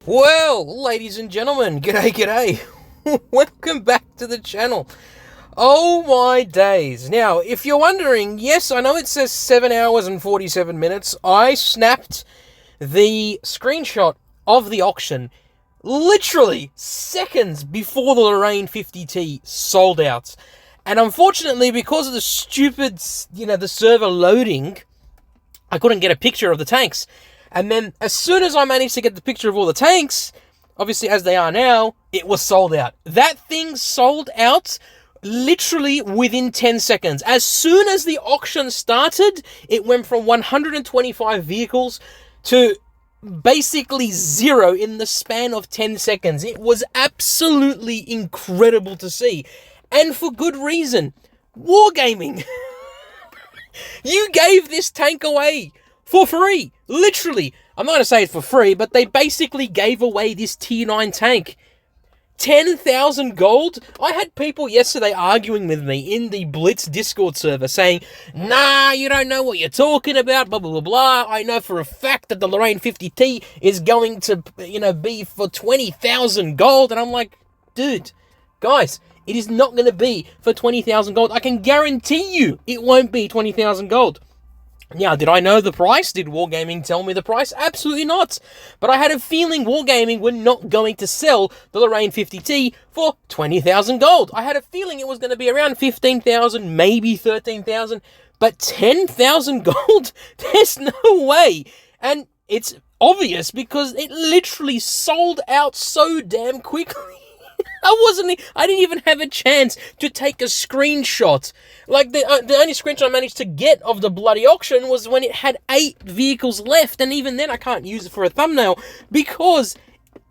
Well, ladies and gentlemen, g'day. Welcome back to the channel. Oh my days. Now, if you're wondering, yes, I know it says 7 hours and 47 minutes. I snapped the screenshot of the auction literally seconds before the Lorraine 50T sold out. And unfortunately, because of the stupid, the server loading, I couldn't get a picture of the tanks. And then, as soon as I managed to get the picture of all the tanks, obviously as they are now, it was sold out. That thing sold out literally within 10 seconds. As soon as the auction started, it went from 125 vehicles to basically 0 in the span of 10 seconds. It was absolutely incredible to see. And for good reason. Wargaming. You gave this tank away for free. Literally. I'm not going to say it for free, but they basically gave away this tier 9 tank. 10,000 gold? I had people yesterday arguing with me in the Blitz Discord server saying, nah, you don't know what you're talking about, blah, blah, blah, blah. I know for a fact that the Lorraine 50T is going to, be for 20,000 gold. And I'm like, dude, guys, it is not going to be for 20,000 gold. I can guarantee you it won't be 20,000 gold. Now, did I know the price? Did Wargaming tell me the price? Absolutely not. But I had a feeling Wargaming were not going to sell the Lorraine 50T for 20,000 gold. I had a feeling it was going to be around 15,000, maybe 13,000. But 10,000 gold? There's no way. And it's obvious because it literally sold out so damn quickly. I didn't even have a chance to take a screenshot. Like, the only screenshot I managed to get of the bloody auction was when it had 8 vehicles left, and even then I can't use it for a thumbnail because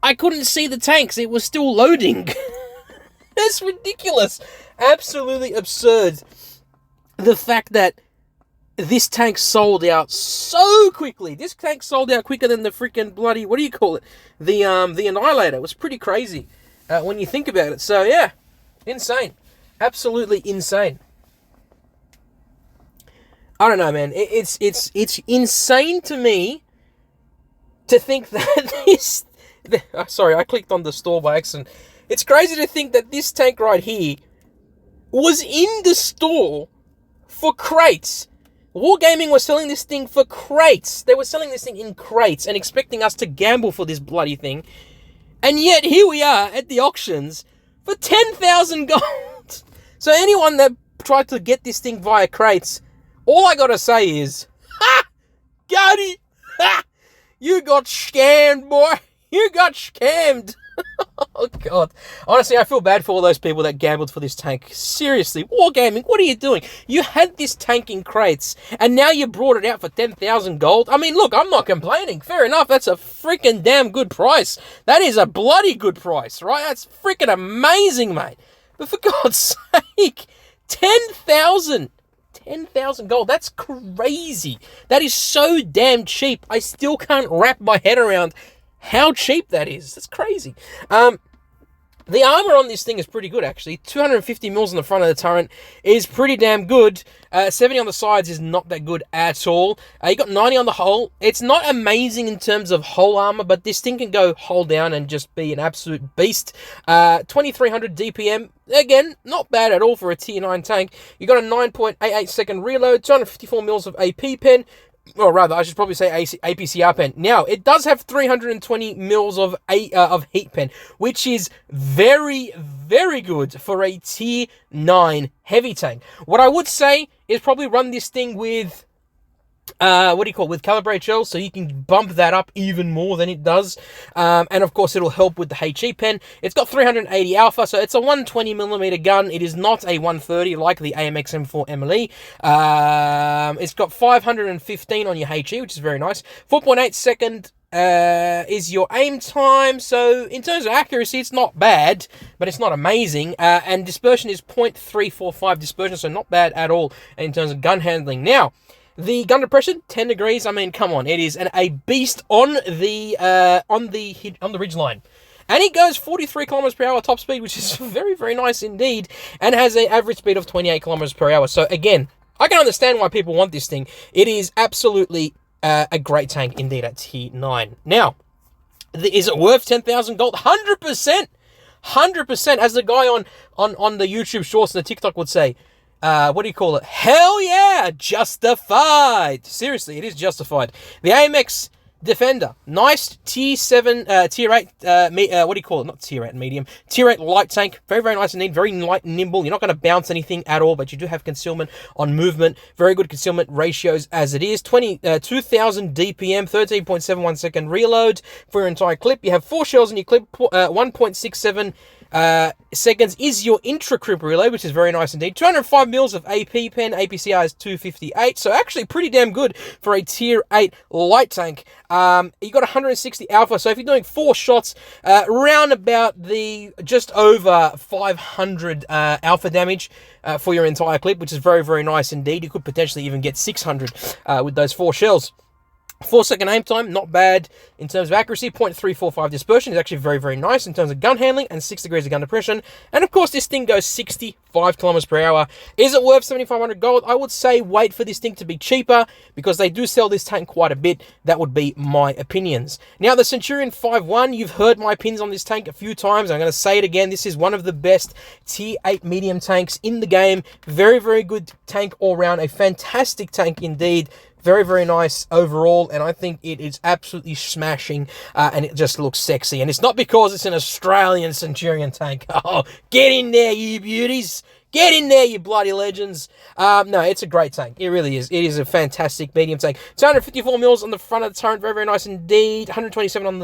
I couldn't see the tanks. It was still loading. That's ridiculous. Absolutely absurd. The fact that this tank sold out so quickly. This tank sold out quicker than the freaking bloody, what do you call it? The Annihilator. It was pretty crazy. When you think about it. So, yeah, insane. Absolutely insane. I don't know, man. It's insane to me to think that this... Sorry, I clicked on the store by accident. It's crazy to think that this tank right here was in the store for crates. Wargaming was selling this thing for crates. They were selling this thing in crates and expecting us to gamble for this bloody thing. And yet, here we are at the auctions for 10,000 gold. So anyone that tried to get this thing via crates, all I gotta say is, ha! Got it! Ha! You got scammed, boy! You got scammed! Oh, God. Honestly, I feel bad for all those people that gambled for this tank. Seriously, Wargaming, what are you doing? You had this tank in crates, and now you brought it out for 10,000 gold. I mean, look, I'm not complaining. Fair enough, that's a freaking damn good price. That is a bloody good price, right? That's freaking amazing, mate. But for God's sake, 10,000 gold, that's crazy. That is so damn cheap. I still can't wrap my head around how cheap that is. That's crazy. The armor on this thing is pretty good, actually. 250 mils on the front of the turret is pretty damn good. 70 on the sides is not that good at all. You got 90 on the hull. It's not amazing in terms of hull armor, but this thing can go hull down and just be an absolute beast. 2300 DPM. Again, not bad at all for a tier 9 tank. You got a 9.88 second reload, 254 mils of AP pen. Or rather, I should probably say APCR pen. Now, it does have 320 mils of heat pen, which is very, very good for a tier 9 heavy tank. What I would say is probably run this thing with, with calibrate shells, so you can bump that up even more than it does. And of course, it'll help with the HE pen. It's got 380 alpha, so it's a 120mm gun. It is not a 130 like the AMX M4 MLE. It's got 515 on your HE, which is very nice. 4.8 second is your aim time. So in terms of accuracy, it's not bad, but it's not amazing. And dispersion is 0.345 dispersion, so not bad at all in terms of gun handling. Now, the gun depression, 10 degrees. I mean, come on, it is a beast on the ridge line. And it goes 43 kilometers per hour top speed, which is very, very nice indeed, and has an average speed of 28 kilometers per hour. So again, I can understand why people want this thing. It is absolutely a great tank indeed at tier 9. Now, Is it worth 10,000 gold? 100%. 100%. As the guy on the YouTube Shorts and the TikTok would say, what do you call it? Hell yeah! Justified. Seriously, it is justified. The AMX Defender. Nice tier 7, tier 8, what do you call it? Not tier 8 medium. Tier 8 light tank. Very, very nice indeed. Very light and nimble. You're not going to bounce anything at all, but you do have concealment on movement. Very good concealment ratios as it is. 2,000 DPM, 13.71 second reload for your entire clip. You have 4 shells in your clip, 1.67 seconds is your intra-clip reload, which is very nice indeed. 205 mils of AP pen, APCR is 258, so actually pretty damn good for a tier 8 light tank. You got 160 alpha, so if you're doing 4 shots, around about the just over 500 alpha damage for your entire clip, which is very, very nice indeed. You could potentially even get 600 with those 4 shells. 4-second aim time, not bad in terms of accuracy. 0.345 dispersion is actually very, very nice in terms of gun handling, and 6 degrees of gun depression. And of course, this thing goes 65 kilometers per hour. Is it worth 7,500 gold? I would say wait for this thing to be cheaper, because they do sell this tank quite a bit. That would be my opinions. Now, the Centurion 5.1, you've heard my opinions on this tank a few times. I'm going to say it again. This is one of the best tier 8 medium tanks in the game. Very, very good tank all around. A fantastic tank indeed. Very, very nice overall, and I think it is absolutely smashing, and it just looks sexy. And it's not because it's an Australian Centurion tank. Oh, get in there, you beauties. Get in there, you bloody legends. No, it's a great tank. It really is. It is a fantastic medium tank. 254 mils on the front of the turret. Very, very nice indeed. 127 on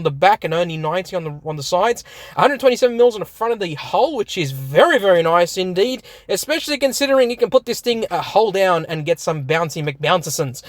the back and only 90 on the sides. 127 mils on the front of the hull, which is very, very nice indeed. Especially considering you can put this thing hull down and get some bouncy McBouncersons.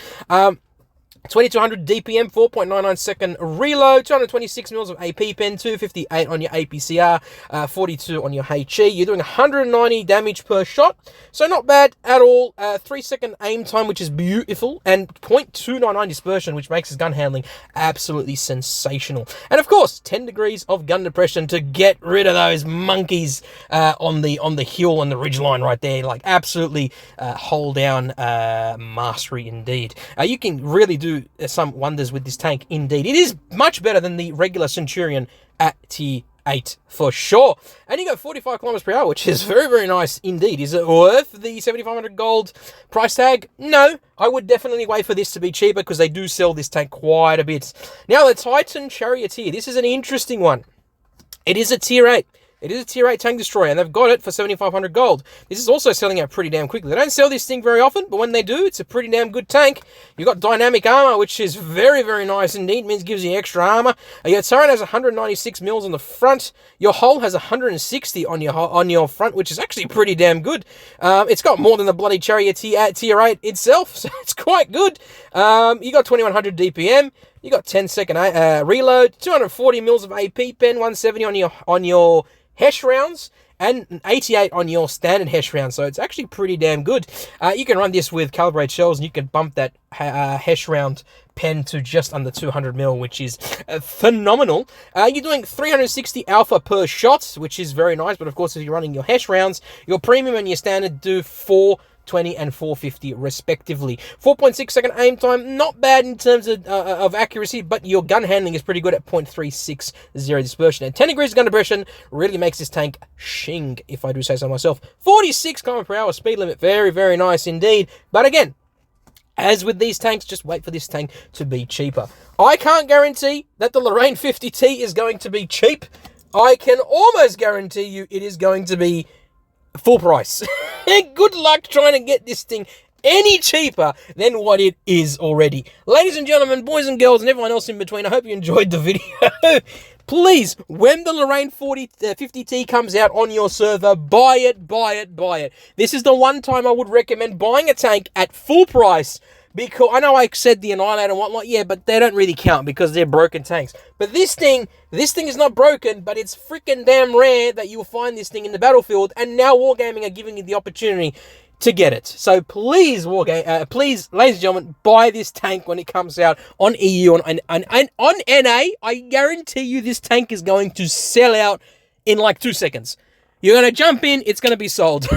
2200 DPM, 4.99 second reload, 226 mils of AP pen, 258 on your APCR, 42 on your HE. You're doing 190 damage per shot, so not bad at all. 3-second aim time, which is beautiful, and 0.299 dispersion, which makes his gun handling absolutely sensational. And of course, 10 degrees of gun depression to get rid of those monkeys on the hill and the ridgeline right there. Like, absolutely hold down mastery indeed. You can really do some wonders with this tank indeed. It is much better than the regular Centurion at tier 8 for sure. And you got 45 kilometers per hour, which is very, very nice indeed. Is it worth the 7,500 gold price tag? No, I would definitely wait for this to be cheaper, because they do sell this tank quite a bit. Now, the Titan Charioteer. This is an interesting one. It is a tier 8. It is a tier 8 tank destroyer, and they've got it for 7,500 gold. This is also selling out pretty damn quickly. They don't sell this thing very often, but when they do, it's a pretty damn good tank. You've got dynamic armor, which is very, very nice indeed. It means it gives you extra armor. Your turret has 196 mils on the front. Your hull has 160 on your front, which is actually pretty damn good. It's got more than the bloody Charioteer at tier 8 itself, so it's quite good. You got 2100 DPM. You got 10-second reload, 240 mils of AP pen, 170 on your Hesh rounds, and 88 on your standard Hesh round, so it's actually pretty damn good. You can run this with calibrated shells, and you can bump that Hesh round pen to just under 200 mil, which is phenomenal. You're doing 360 alpha per shot, which is very nice, but of course, if you're running your Hesh rounds, your premium and your standard do 420 and 450 respectively. 4.6 second aim time, not bad in terms of accuracy, but your gun handling is pretty good at 0.360 dispersion. And 10 degrees of gun depression really makes this tank shing, if I do say so myself. 46 km per hour speed limit, very, very nice indeed. But again, as with these tanks, just wait for this tank to be cheaper. I can't guarantee that the Lorraine 50T is going to be cheap. I can almost guarantee you it is going to be full price. Good luck trying to get this thing any cheaper than what it is already. Ladies and gentlemen, boys and girls, and everyone else in between, I hope you enjoyed the video. Please, when the Lorraine 50T comes out on your server, buy it, buy it, buy it. This is the one time I would recommend buying a tank at full price, because I know I said the Annihilator and whatnot, yeah, but they don't really count because they're broken tanks. But this thing is not broken, but it's freaking damn rare that you'll find this thing in the battlefield, and now Wargaming are giving you the opportunity to get it. So please, please, ladies and gentlemen, buy this tank when it comes out on EU and on NA. I guarantee you this tank is going to sell out in like 2 seconds. You're going to jump in, it's going to be sold.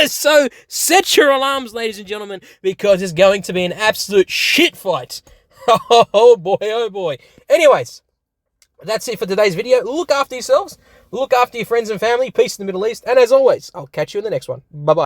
So set your alarms, ladies and gentlemen, because it's going to be an absolute shit fight. Oh boy, oh boy. Anyways, That's it for today's video. Look after yourselves. Look after your friends and family. Peace in the Middle East. And as always, I'll catch you in the next one. Bye-bye.